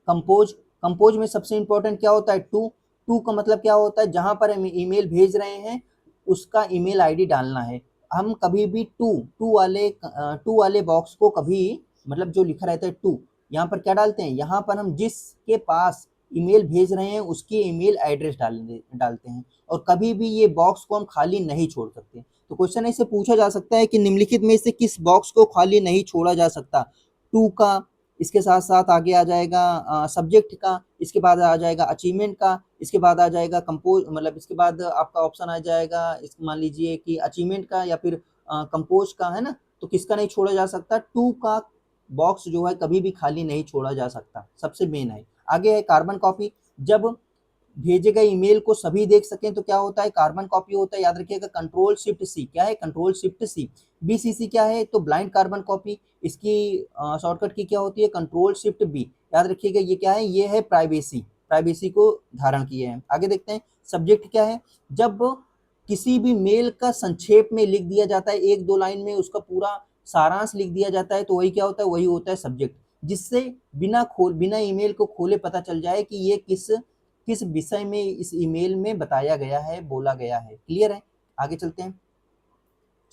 कंपोज। कंपोज में सबसे इंपॉर्टेंट क्या होता है, टू। टू का मतलब क्या होता है, जहां पर हम ईमेल भेज रहे हैं उसका ईमेल आईडी डालना है। हम कभी भी टू वाले बॉक्स को कभी, मतलब जो लिखा रहता है टू, यहाँ पर क्या डालते हैं, यहाँ पर हम जिसके पास ईमेल भेज रहे हैं उसकी ईमेल एड्रेस डालते हैं, और कभी भी ये बॉक्स को हम खाली नहीं छोड़ सकते। तो क्वेश्चन ऐसे पूछा जा सकता है कि निम्नलिखित में से किस बॉक्स को खाली नहीं छोड़ा जा सकता, टू का, इसके साथ साथ आगे आ जाएगा सब्जेक्ट का, इसके बाद आ जाएगा अचीवमेंट का, इसके बाद आ जाएगा कंपोज, मतलब इसके बाद आपका ऑप्शन आ जाएगा, मान लीजिए कि अचीवमेंट का या फिर कंपोज का, है ना। तो किसका नहीं छोड़ा जा सकता, टू का बॉक्स जो है कभी भी खाली नहीं छोड़ा जा सकता, सबसे मेन है। आगे है कार्बन कॉपी। जब भेजे गए ईमेल को सभी देख सकें तो क्या होता है, कार्बन कॉपी होता है। याद रखिएगा कंट्रोल शिफ्ट सी, क्या है, कंट्रोल शिफ्ट सी। बीसीसी क्या है, तो ब्लाइंड कार्बन कॉपी, इसकी शॉर्टकट की क्या होती है, कंट्रोल शिफ्ट बी। याद रखिएगा ये क्या है, ये है प्राइवेसी, प्राइवेसी को धारण किए हैं। आगे देखते हैं सब्जेक्ट क्या है, जब किसी भी मेल का संक्षेप में लिख दिया जाता है, एक दो लाइन में उसका पूरा सारांश लिख दिया जाता है, तो वही क्या होता है, वही होता है सब्जेक्ट, जिससे बिना ईमेल को खोले पता चल जाए कि ये किस किस विषय में इस ईमेल में बताया गया है, बोला गया है। क्लियर है? आगे चलते हैं।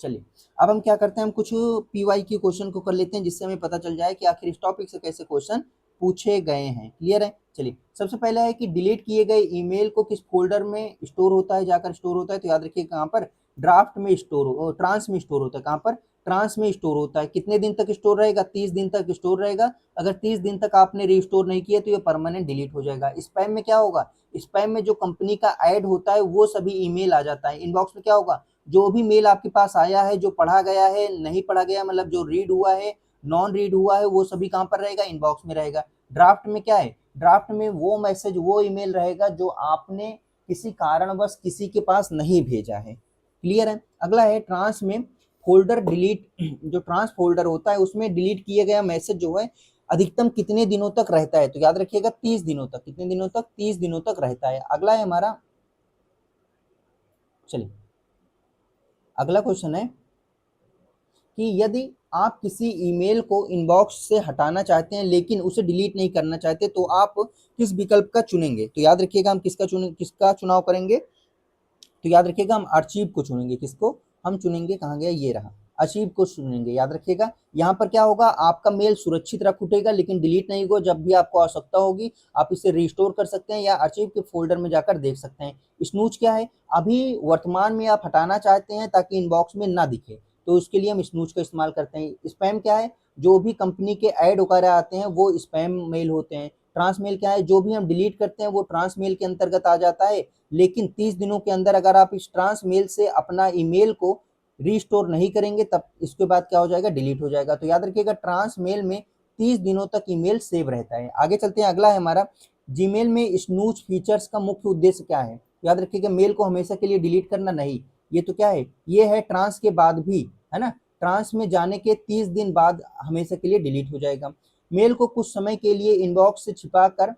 चलिए, अब हम क्या करते हैं, हम कुछ पीवाई की क्वेश्चन को कर लेते हैं, जिससे हमें पता चल जाए कि आखिर इस टॉपिक से कैसे क्वेश्चन पूछे गए हैं। क्लियर है? चलिए, सबसे पहला है कि डिलीट किए गए ईमेल को किस फोल्डर में स्टोर होता है, जाकर स्टोर होता है, तो याद रखिए कहाँ पर, ड्राफ्ट में स्टोर, ट्रांस में स्टोर होता है। कहाँ पर? ट्रांस में स्टोर होता है। कितने दिन तक स्टोर रहेगा? 30 दिन तक स्टोर रहेगा। अगर 30 दिन तक आपने रिस्टोर नहीं किया तो ये परमानेंट डिलीट हो जाएगा। स्पैम में क्या होगा? स्पैम में जो कंपनी का ऐड होता है वो सभी ईमेल आ जाता है। इनबॉक्स में क्या होगा? जो भी मेल आपके पास आया है, जो पढ़ा गया है, नहीं पढ़ा गया, मतलब जो रीड हुआ है, नॉन रीड हुआ है, वो सभी कहाँ पर रहेगा? इनबॉक्स में रहेगा। ड्राफ्ट में क्या है? ड्राफ्ट में वो मैसेज, वो ईमेल रहेगा जो आपने किसी कारणवश किसी के पास नहीं भेजा है। क्लियर है? अगला है ट्रांस में फोल्डर डिलीट। जो ट्रांस फोल्डर होता है उसमें डिलीट किया गया मैसेज जो है अधिकतम कितने दिनों तक रहता है? तो याद रखिएगा 30 दिनों तक। कितने दिनों तक? 30 दिनों तक रहता है। अगला है हमारा, चलिए अगला क्वेश्चन है कि यदि आप किसी ईमेल को इनबॉक्स से हटाना चाहते हैं लेकिन उसे डिलीट नहीं करना चाहते तो आप किस विकल्प का चुनेंगे? तो याद रखिएगा हम किसका चुनाव करेंगे? तो याद रखिएगा हम आर्चीव को चुनेंगे। किसको हम चुनेंगे? कहाँ गया? ये रहा, आर्चीव को चुनेंगे। याद रखिएगा यहाँ पर क्या होगा? आपका मेल सुरक्षित रख उठेगा लेकिन डिलीट नहीं होगा। जब भी आपको आवश्यकता होगी आप इसे रिस्टोर कर सकते हैं या आर्चीव के फोल्डर में जाकर देख सकते हैं। स्नूज क्या है? अभी वर्तमान में आप हटाना चाहते हैं ताकि इनबॉक्स में ना दिखे, तो उसके लिए हम स्नूज का इस्तेमाल करते हैं। स्पैम क्या है? जो भी कंपनी के ऐड वगैरह आते हैं वो स्पैम मेल होते हैं। ट्रांस मेल क्या है? जो भी हम डिलीट करते हैं वो ट्रांस मेल के अंतर्गत आ जाता है। लेकिन 30 दिनों के अंदर अगर आप इस ट्रांस मेल से अपना ईमेल को रीस्टोर नहीं करेंगे तब इसके बाद क्या हो जाएगा? डिलीट हो जाएगा। तो याद रखिएगा ट्रांस मेल में 30 दिनों तक ईमेल सेव रहता है। आगे चलते हैं। अगला है हमारा, जीमेल में स्नूज फीचर्स का मुख्य उद्देश्य क्या है? याद रखिएगा मेल को हमेशा के लिए डिलीट करना नहीं। ये तो क्या है? ये है ट्रांस के बाद भी, है ना, ट्रांस में जाने के 30 दिन बाद हमेशा के लिए डिलीट हो जाएगा। मेल को कुछ समय के लिए इनबॉक्स से छिपा कर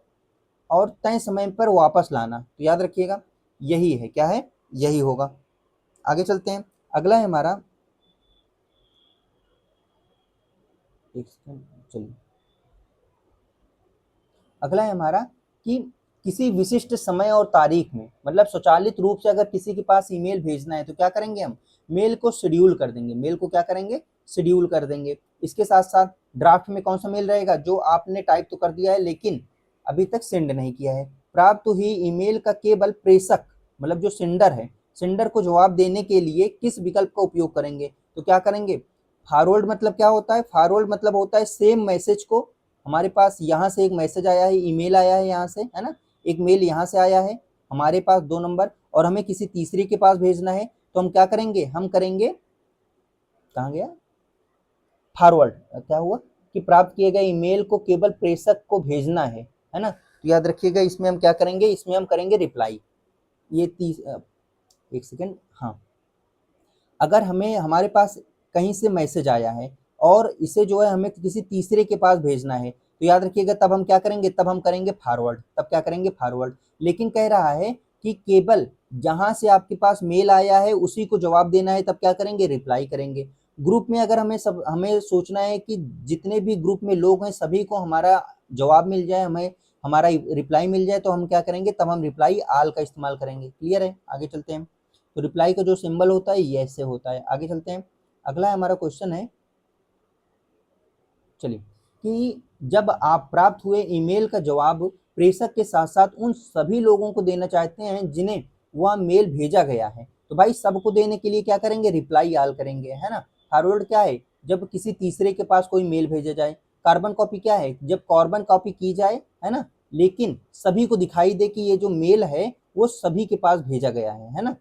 और तय समय पर वापस लाना। तो याद रखिएगा यही है, क्या है? यही होगा। आगे चलते हैं। अगला है हमारा, एक सेकंड, चलिए अगला है हमारा कि किसी विशिष्ट समय और तारीख में, मतलब स्वचालित रूप से अगर किसी के पास ईमेल भेजना है तो क्या करेंगे? हम मेल को शेड्यूल कर देंगे। मेल को क्या करेंगे? शेड्यूल कर देंगे। इसके साथ साथ ड्राफ्ट में कौन सा मेल रहेगा? जो आपने टाइप तो कर दिया है लेकिन अभी तक सेंड नहीं किया है। प्राप्त हुई ईमेल का केवल प्रेषक, मतलब जो सेंडर है, सेंडर को जवाब देने के लिए किस विकल्प का उपयोग करेंगे? तो क्या करेंगे? फॉरवर्ड मतलब क्या होता है? फॉरवर्ड मतलब होता है सेम मैसेज को, हमारे पास यहाँ से एक मैसेज आया है, ईमेल आया है यहाँ से, है ना, एक मेल यहाँ से आया है हमारे पास 2 नंबर, और हमें किसी तीसरे के पास भेजना है तो हम क्या करेंगे? हम करेंगे, कहाँ गया? फॉरवर्ड। क्या हुआ कि प्राप्त किए गए ईमेल को केवल प्रेषक को भेजना है ना। तो याद रखिएगा इसमें हम क्या करेंगे? इसमें हम करेंगे रिप्लाई। ये एक सेकेंड, हाँ, अगर हमें, हमारे पास कहीं से मैसेज आया है और इसे जो है हमें किसी तीसरे के पास भेजना है तो याद रखिएगा तब हम क्या करेंगे? तब हम करेंगे फॉरवर्ड। तब क्या करेंगे? फॉरवर्ड। लेकिन कह रहा है कि केवल जहां से आपके पास मेल आया है उसी को जवाब देना है, तब क्या करेंगे? रिप्लाई करेंगे। ग्रुप में अगर हमें सोचना है कि जितने भी ग्रुप में लोग हैं सभी को हमारा जवाब मिल जाए, हमें हमारा रिप्लाई मिल जाए, तो हम क्या करेंगे? तब हम रिप्लाई आल का इस्तेमाल करेंगे। क्लियर है? आगे चलते हैं। तो रिप्लाई का जो सिंबल होता है ये ऐसे होता है। आगे चलते हैं। अगला हमारा क्वेश्चन है, चलिए, कि जब आप प्राप्त हुए ईमेल का जवाब प्रेषक के साथ साथ उन सभी लोगों को देना चाहते हैं जिन्हें वह मेल भेजा गया है तो भाई सबको देने के लिए क्या करेंगे? रिप्लाई आल करेंगे, है ना। फॉरवर्ड क्या है? जब किसी तीसरे के पास कोई मेल भेजा जाए। कार्बन कॉपी क्या है? जब कार्बन कॉपी की जाए, है ना, लेकिन सभी को दिखाई दे कि ये जो मेल है वो सभी के पास भेजा गया है ना।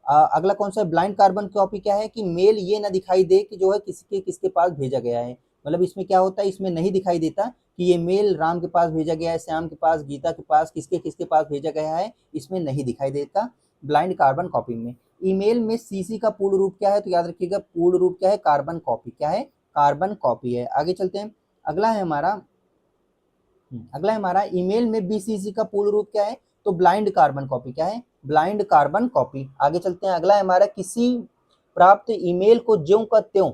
अगला कौन सा है? ब्लाइंड कार्बन कॉपी क्या है? कि मेल ये ना दिखाई दे कि जो है किसके किसके पास भेजा गया है। मतलब इसमें क्या होता है? इसमें नहीं दिखाई देता कि ये मेल राम के पास भेजा गया है, श्याम के पास, गीता के पास, किसके किसके पास भेजा गया है, इसमें नहीं दिखाई देता ब्लाइंड कार्बन कॉपी में। ईमेल में सीसी का पूर्ण रूप क्या है? तो याद रखिएगा पूर्ण रूप क्या है? Carbon copy. क्या है? कार्बन कॉपी है। आगे चलते हैं। अगला है हमारा, अगला हमारा ईमेल में बीसीसी का पूर्ण रूप क्या है? तो ब्लाइंड कार्बन कॉपी। क्या है? Blind carbon copy. आगे चलते हैं। अगला है हमारा, किसी प्राप्त ईमेल को ज्यों का त्यों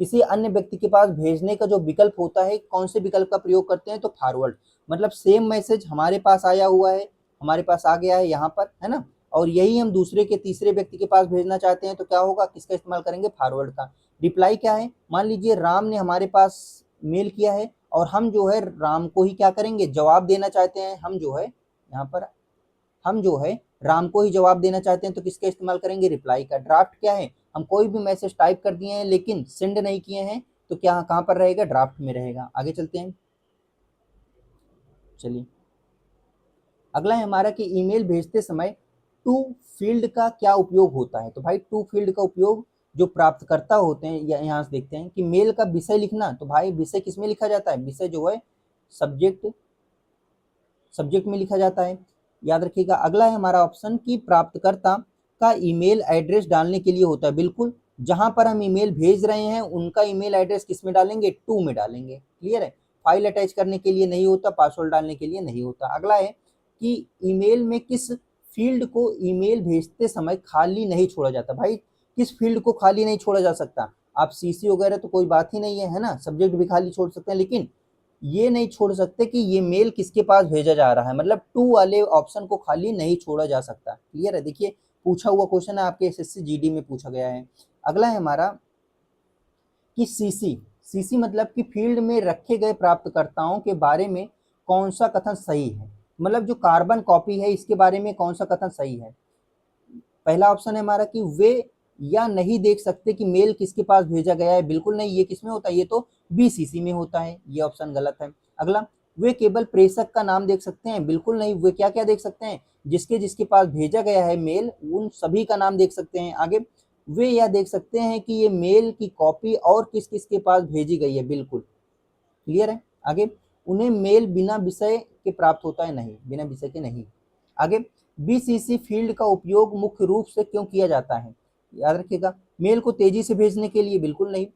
किसी अन्य व्यक्ति के पास भेजने का जो विकल्प होता है, कौन से विकल्प का प्रयोग करते हैं? तो फॉरवर्ड। मतलब सेम मैसेज हमारे पास आया हुआ है, हमारे पास आ गया है यहाँ पर, है ना, और यही हम दूसरे के तीसरे व्यक्ति के पास भेजना चाहते हैं तो क्या होगा? किसका इस्तेमाल करेंगे? फॉरवर्ड का। रिप्लाई क्या है? मान लीजिए राम ने हमारे पास मेल किया है और हम जो है राम को ही क्या करेंगे? जवाब देना चाहते हैं। हम जो है यहाँ पर, हम जो है राम को ही जवाब देना चाहते हैं तो किसका इस्तेमाल करेंगे, रिप्लाई का। ड्राफ्ट क्या है, हम कोई भी मैसेज टाइप कर दिए हैं लेकिन सेंड नहीं किए हैं तो क्या कहाँ पर रहेगा, ड्राफ्ट में रहेगा। आगे चलते हैं, चलिए अगला है हमारा कि ईमेल भेजते समय टू फील्ड का क्या उपयोग होता है। तो भाई टू फील्ड का उपयोग जो प्राप्तकर्ता होते हैं, या यहाँ से देखते हैं कि मेल का विषय लिखना। तो भाई विषय किसमें लिखा जाता है, विषय जो है सब्जेक्ट, सब्जेक्ट में लिखा जाता है, याद रखिएगा। अगला है हमारा ऑप्शन कि प्राप्तकर्ता का ईमेल एड्रेस डालने के लिए होता है। बिल्कुल, जहां पर हम ईमेल भेज रहे हैं उनका ईमेल एड्रेस किस में डालेंगे, टू में डालेंगे। क्लियर है, फाइल अटैच करने के लिए नहीं होता, पासवर्ड डालने के लिए नहीं होता। अगला है कि ईमेल में किस फील्ड को ईमेल भेजते समय खाली नहीं छोड़ा जाता। भाई किस फील्ड को खाली नहीं छोड़ा जा सकता, आप सीसी वगैरह तो कोई बात ही नहीं है ना, सब्जेक्ट भी खाली छोड़ सकते हैं, लेकिन ये नहीं छोड़ सकते कि ये मेल किसके पास भेजा जा रहा है, मतलब टू वाले ऑप्शन को खाली नहीं छोड़ा जा सकता। क्लियर है, देखिए पूछा हुआ क्वेश्चन है, आपके एसएससी जीडी में पूछा गया है। अगला है हमारा कि सीसी, सीसी मतलब कि फील्ड में रखे गए प्राप्तकर्ताओं के बारे में कौन सा कथन सही है, मतलब जो कार्बन कॉपी है इसके बारे में कौन सा कथन सही है। पहला ऑप्शन है हमारा कि वे या नहीं देख सकते कि मेल किसके पास भेजा गया है। बिल्कुल नहीं, ये किसमें होता है, ये तो बीसीसी में होता है, ये ऑप्शन गलत है। अगला, वे केवल प्रेषक का नाम देख सकते हैं। बिल्कुल नहीं, वे क्या क्या देख सकते हैं, जिसके जिसके पास भेजा गया है मेल उन सभी का नाम देख सकते हैं। आगे, वे यह देख सकते हैं कि ये मेल की कॉपी और किस किस के पास भेजी गई है। बिल्कुल क्लियर है। आगे, उन्हें मेल बिना विषय के प्राप्त होता है, नहीं, बिना विषय के नहीं। आगे, बीसीसी फील्ड का उपयोग मुख्य रूप से क्यों किया जाता है, याद रखिएगा। मेल को तेजी से भेजने के लिए, बिल्कुल नहीं।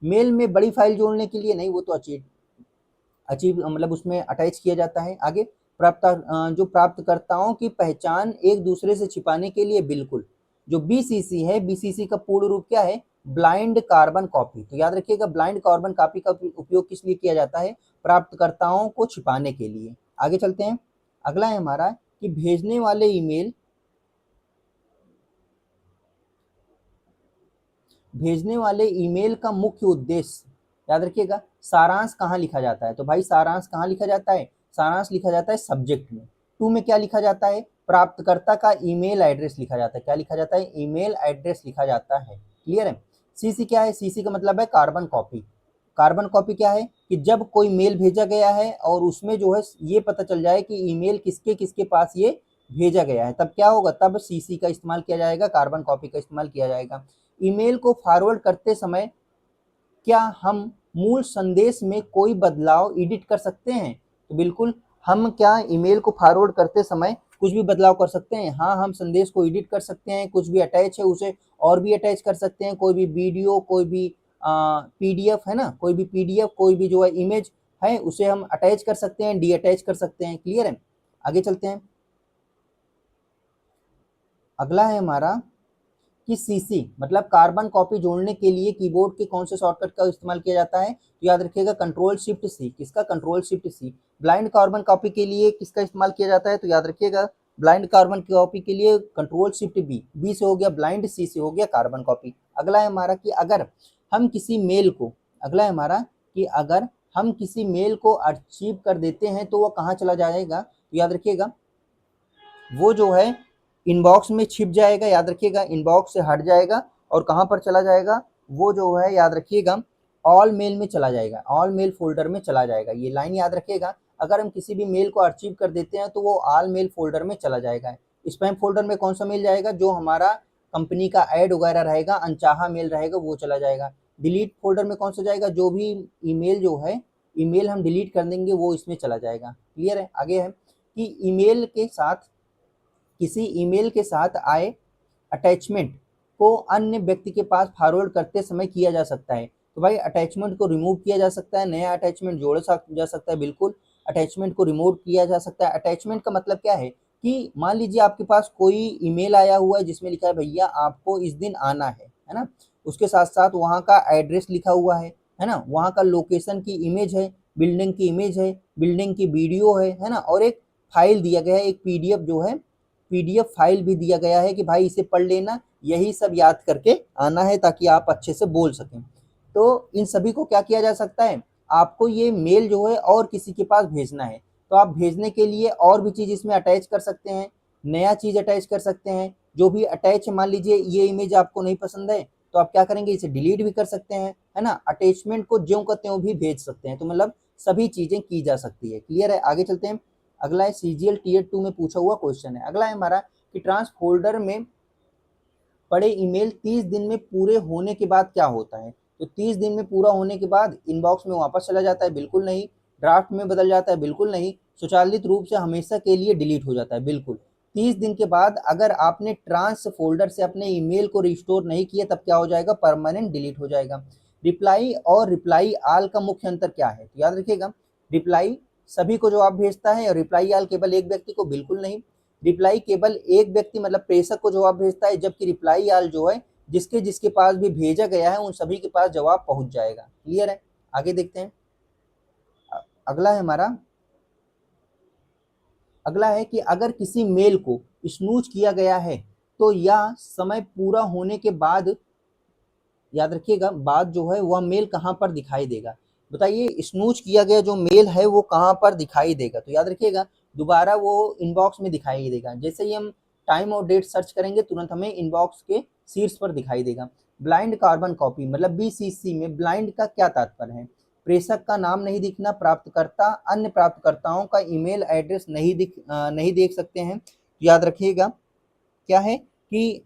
मेल में बड़ी फाइल जोड़ने के लिए, नहीं, वो तो अचीव अचीव मतलब उसमें अटैच किया जाता है। आगे, जो प्राप्तकर्ताओं की पहचान एक दूसरे से छिपाने के लिए, बिल्कुल। जो बीसीसी है, बीसीसी का पूर्ण रूप क्या है, ब्लाइंड कार्बन कॉपी। तो याद रखिएगा ब्लाइंड कार्बन कॉपी का उपयोग किस लिए किया जाता है, प्राप्तकर्ताओं को छिपाने के लिए। आगे चलते हैं, अगला है हमारा कि भेजने वाले ईमेल का मुख्य उद्देश्य, याद रखिएगा, सारांश कहाँ लिखा जाता है। तो भाई सारांश कहाँ लिखा जाता है, सारांश लिखा जाता है सब्जेक्ट में। टू में क्या लिखा जाता है, प्राप्तकर्ता का ईमेल एड्रेस लिखा जाता है। क्या लिखा जाता है, ईमेल एड्रेस लिखा जाता है। क्लियर है। सीसी क्या है, सीसी का मतलब है कार्बन कॉपी। कार्बन कॉपी क्या है कि जब कोई मेल भेजा गया है और उसमें जो है ये पता चल जाए कि ईमेल किसके किसके पास ये भेजा गया है, तब क्या होगा, तब सीसी का इस्तेमाल किया जाएगा, कार्बन कॉपी का इस्तेमाल किया जाएगा। ईमेल को फॉरवर्ड करते समय क्या हम मूल संदेश में कोई बदलाव एडिट कर सकते हैं। तो बिल्कुल, हम क्या ईमेल को फॉरवर्ड करते समय कुछ भी बदलाव कर सकते हैं। हाँ, हम संदेश को एडिट कर सकते हैं, कुछ भी अटैच है उसे और भी अटैच कर सकते हैं, कोई भी वीडियो, कोई भी पीडीएफ है ना, कोई भी पीडीएफ, कोई भी जो है इमेज है उसे हम अटैच कर सकते हैं, डी अटैच कर सकते हैं। क्लियर है। आगे चलते हैं, अगला है हमारा कि सीसी मतलब कार्बन कॉपी जोड़ने के लिए कीबोर्ड के कौन से शॉर्टकट का इस्तेमाल किया जाता है। तो याद रखिएगा कंट्रोल शिफ्ट सी, किसका, control shift C. Blind carbon copy के लिए किसका इस्तेमाल किया जाता है, तो याद रखिएगा ब्लाइंड कार्बन कॉपी के लिए कंट्रोल शिफ्ट बी, बी से हो गया ब्लाइंड, सी से हो गया कार्बन कॉपी। अगला है हमारा कि अगर हम किसी मेल को, अगला है हमारा कि अगर हम किसी मेल को अर्चीव कर देते हैं तो वह कहाँ चला जाएगा। तो याद रखिएगा वो जो है इनबॉक्स में छिप जाएगा, याद रखिएगा इनबॉक्स से हट जाएगा और कहाँ पर चला जाएगा, वो जो है याद रखिएगा ऑल मेल में चला जाएगा, ऑल मेल फोल्डर में चला जाएगा। ये लाइन याद रखिएगा, अगर हम किसी भी मेल को अर्चीव कर देते हैं तो वो ऑल मेल फोल्डर में चला जाएगा। स्पैम फोल्डर में कौन सा मेल जाएगा, जो हमारा कंपनी का ऐड वगैरह रहेगा, अनचाहा मेल रहेगा, वो चला जाएगा। डिलीट फोल्डर में कौन सा जाएगा, जो भी ईमेल जो है, ईमेल हम डिलीट कर देंगे वो इसमें चला जाएगा। क्लियर है। आगे है कि किसी ईमेल के साथ आए अटैचमेंट को अन्य व्यक्ति के पास फॉरवर्ड करते समय किया जा सकता है। तो भाई अटैचमेंट को रिमूव किया जा सकता है, नया अटैचमेंट जोड़ा जा सकता है। बिल्कुल, अटैचमेंट को रिमूव किया जा सकता है। अटैचमेंट का मतलब क्या है कि मान लीजिए आपके पास कोई ईमेल आया हुआ है जिसमें लिखा है भैया आपको इस दिन आना है ना, उसके साथ साथ वहाँ का एड्रेस लिखा हुआ है ना, वहाँ का लोकेशन की इमेज है, बिल्डिंग की इमेज है, बिल्डिंग की वीडियो है ना, और एक फाइल दिया गया है, एक पीडीएफ जो है, पीडीएफ फाइल भी दिया गया है कि भाई इसे पढ़ लेना, यही सब याद करके आना है ताकि आप अच्छे से बोल सकें। तो इन सभी को क्या किया जा सकता है, आपको ये मेल जो है और किसी के पास भेजना है तो आप भेजने के लिए और भी चीज़ इसमें अटैच कर सकते हैं। नया चीज अटैच कर सकते हैं। जो भी अटैच, मान लीजिए ये इमेज आपको नहीं पसंद है तो आप क्या करेंगे, इसे डिलीट भी कर सकते हैं, है ना। अटैचमेंट को ज्यों का त्यों भी भेज सकते हैं, तो मतलब सभी चीजें की जा सकती है। क्लियर है, आगे चलते हैं। अगला है सीजीएल टीयर 2 में पूछा हुआ क्वेश्चन है। अगला है हमारा कि ट्रांस फोल्डर में पड़े ईमेल 30 दिन में पूरे होने के बाद क्या होता है। तो 30 दिन में पूरा होने के बाद इनबॉक्स में वापस चला जाता है, बिल्कुल नहीं। ड्राफ्ट में बदल जाता है, बिल्कुल नहीं। स्वचालित रूप से हमेशा के लिए डिलीट हो जाता है, बिल्कुल। 30 दिन के बाद अगर आपने ट्रांस फोल्डर से अपने ईमेल को रिस्टोर नहीं किया तब क्या हो जाएगा, परमानेंट डिलीट हो जाएगा। रिप्लाई और रिप्लाई आल का मुख्य अंतर क्या है, तो याद रखिएगा, रिप्लाई सभी को जवाब भेजता है और रिप्लाई आल केवल एक व्यक्ति को, बिल्कुल नहीं। रिप्लाई केवल एक व्यक्ति मतलब प्रेषक को जवाब भेजता है, जबकि रिप्लाई आल जो है जिसके जिसके पास भी भेजा गया है उन सभी के पास जवाब पहुंच जाएगा। क्लियर है, आगे देखते हैं। अगला है हमारा, अगला है कि अगर किसी मेल को स्नूज किया गया है तो यह समय पूरा होने के बाद, याद रखिएगा, बाद जो है वह मेल कहां पर दिखाई देगा। बताइए स्नूज किया गया जो मेल है वो कहां पर दिखाई देगा, तो याद रखिएगा दोबारा वो इनबॉक्स में दिखाई देगा। जैसे ही हम टाइम और डेट सर्च करेंगे तुरंत हमें इनबॉक्स के शीर्ष पर दिखाई देगा। ब्लाइंड कार्बन कॉपी मतलब बीसीसी में ब्लाइंड का क्या तात्पर्य है, प्रेषक का नाम नहीं दिखना, प्राप्तकर्ता अन्य प्राप्तकर्ताओं का ईमेल एड्रेस नहीं देख सकते हैं। तो याद रखिएगा क्या है कि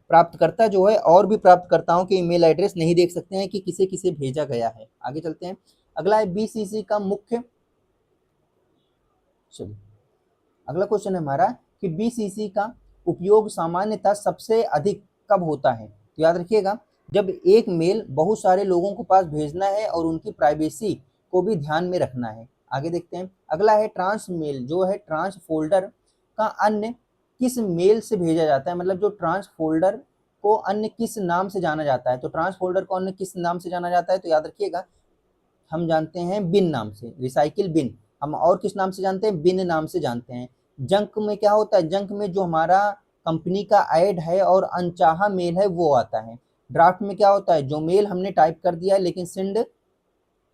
प्राप्तकर्ता जो है और भी प्राप्तकर्ताओं के ईमेल एड्रेस नहीं देख सकते हैं कि किसे किसे भेजा गया है। आगे चलते हैं। अगला है बीसीसी का मुख्य, चलिए अगला क्वेश्चन है हमारा कि बीसीसी का उपयोग सामान्यतः सबसे अधिक कब होता है। तो याद रखिएगा जब एक मेल बहुत सारे लोगों के पास भेजना है और उनकी प्राइवेसी को भी ध्यान में रखना है। आगे देखते हैं। अगला है ट्रांस मेल जो है ट्रांस फोल्डर का अन्य किस मेल से भेजा जाता है, मतलब जो ट्रांस फोल्डर को अन्य किस नाम से जाना जाता है। तो ट्रांस फोल्डर को अन्य किस नाम से जाना जाता है, तो याद रखिएगा हम जानते हैं बिन नाम से, रिसाइकिल बिन। हम और किस नाम से जानते हैं, बिन नाम से जानते हैं। जंक में क्या होता है, जंक में जो हमारा कंपनी का ऐड है और अनचाहा मेल है वो आता है। ड्राफ्ट में क्या होता है, जो मेल हमने टाइप कर दिया है लेकिन सेंड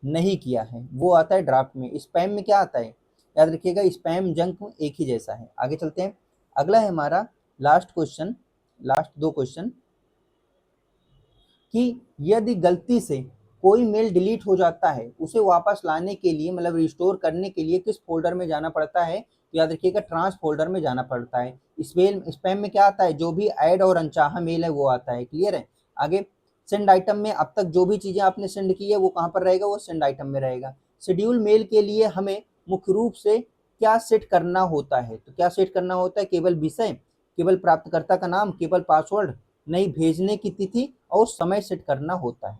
नहीं किया है वो आता है ड्राफ्ट में। स्पैम में क्या आता है, याद रखिएगा स्पैम जंक एक ही जैसा है। आगे चलते हैं। अगला है हमारा लास्ट क्वेश्चन, लास्ट दो क्वेश्चन, कि यदि गलती से कोई मेल डिलीट हो जाता है उसे वापस लाने के लिए मतलब रिस्टोर करने के लिए किस फोल्डर में जाना पड़ता है, तो याद रखिएगा ट्रांस फोल्डर में जाना पड़ता है। स्पैम में क्या आता है, जो भी ऐड और अनचाहा मेल है वो आता है। क्लियर है, आगे सेंड आइटम में अब तक जो भी चीजें आपने सेंड की है वो कहाँ पर रहेगा, वो सेंड आइटम में रहेगा। शेड्यूल मेल के लिए हमें मुख्य रूप से क्या सेट करना होता है, तो क्या सेट करना होता है, केवल विषय, केवल प्राप्तकर्ता का नाम, केवल पासवर्ड, नहीं भेजने की तिथि और समय सेट करना होता है।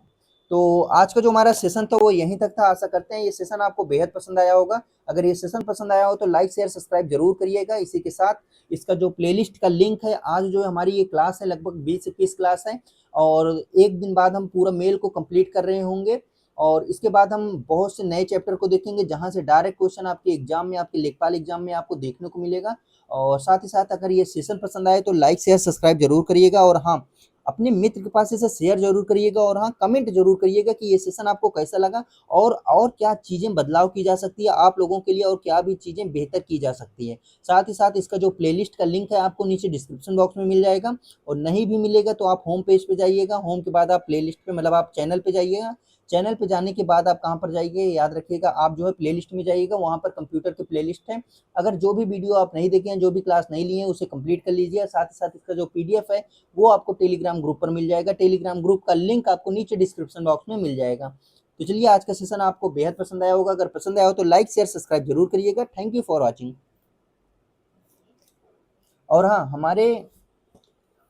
तो आज का जो हमारा सेशन था वो यहीं तक था। आशा करते हैं ये सेशन आपको बेहद पसंद आया होगा। अगर ये सेशन पसंद आया हो तो लाइक शेयर सब्सक्राइब जरूर करिएगा। इसी के साथ इसका जो प्लेलिस्ट का लिंक है, आज जो हमारी ये क्लास है लगभग 20-21 क्लास है और एक दिन बाद हम पूरा मेल को कंप्लीट कर रहे होंगे और इसके बाद हम बहुत से नए चैप्टर को देखेंगे जहां से डायरेक्ट क्वेश्चन आपके एग्जाम में, आपके लेखपाल एग्जाम में आपको देखने को मिलेगा। और साथ ही साथ अगर ये सेशन पसंद आए तो लाइक शेयर सब्सक्राइब जरूर करिएगा और हाँ अपने मित्र के पास इसे शेयर जरूर करिएगा और हाँ कमेंट जरूर करिएगा कि ये सेशन आपको कैसा लगा और क्या चीजें बदलाव की जा सकती है आप लोगों के लिए और क्या भी चीजें बेहतर की जा सकती है। साथ ही साथ इसका जो प्लेलिस्ट का लिंक है आपको नीचे डिस्क्रिप्शन बॉक्स में मिल जाएगा और नहीं भी मिलेगा तो आप होम पेज पे जाइएगा, होम के बाद आप प्लेलिस्ट पे मतलब आप चैनल पे जाइएगा, चैनल पे जाने के बाद आप कहाँ पर जाइए, याद रखिएगा आप जो है प्लेलिस्ट में जाइएगा, वहाँ पर कंप्यूटर के प्लेलिस्ट है। अगर जो भी वीडियो आप नहीं देखे हैं, जो भी क्लास नहीं लिए हैं उसे कंप्लीट कर लीजिए। साथ ही साथ इसका जो पीडीएफ है वो आपको टेलीग्राम ग्रुप पर मिल जाएगा। टेलीग्राम ग्रुप का लिंक आपको नीचे डिस्क्रिप्शन बॉक्स में मिल जाएगा। तो चलिए आज का सेशन आपको बेहद पसंद आया होगा। अगर पसंद आया हो तो लाइक शेयर सब्सक्राइब जरूर करिएगा। Thank you for watching. और हाँ हमारे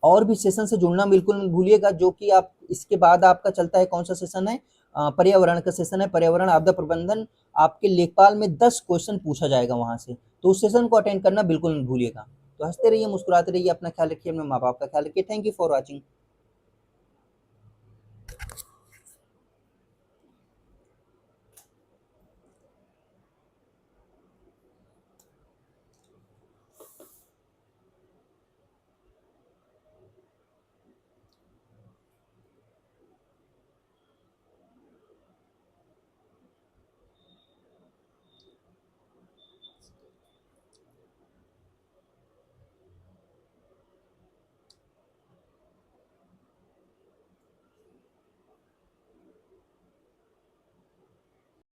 और भी सेशन से जुड़ना बिल्कुल मत भूलिएगा, जो कि आप इसके बाद आपका चलता है कौन सा सेशन है, पर्यावरण का सेशन है, पर्यावरण आपदा प्रबंधन। आपके लेखपाल में 10 क्वेश्चन पूछा जाएगा वहां से, तो उस सेशन को अटेंड करना बिल्कुल मत भूलिएगा। तो हंसते रहिए, मुस्कुराते रहिए, अपना ख्याल रखिए, अपने माँ बाप का ख्याल रखिए। Thank you for watching.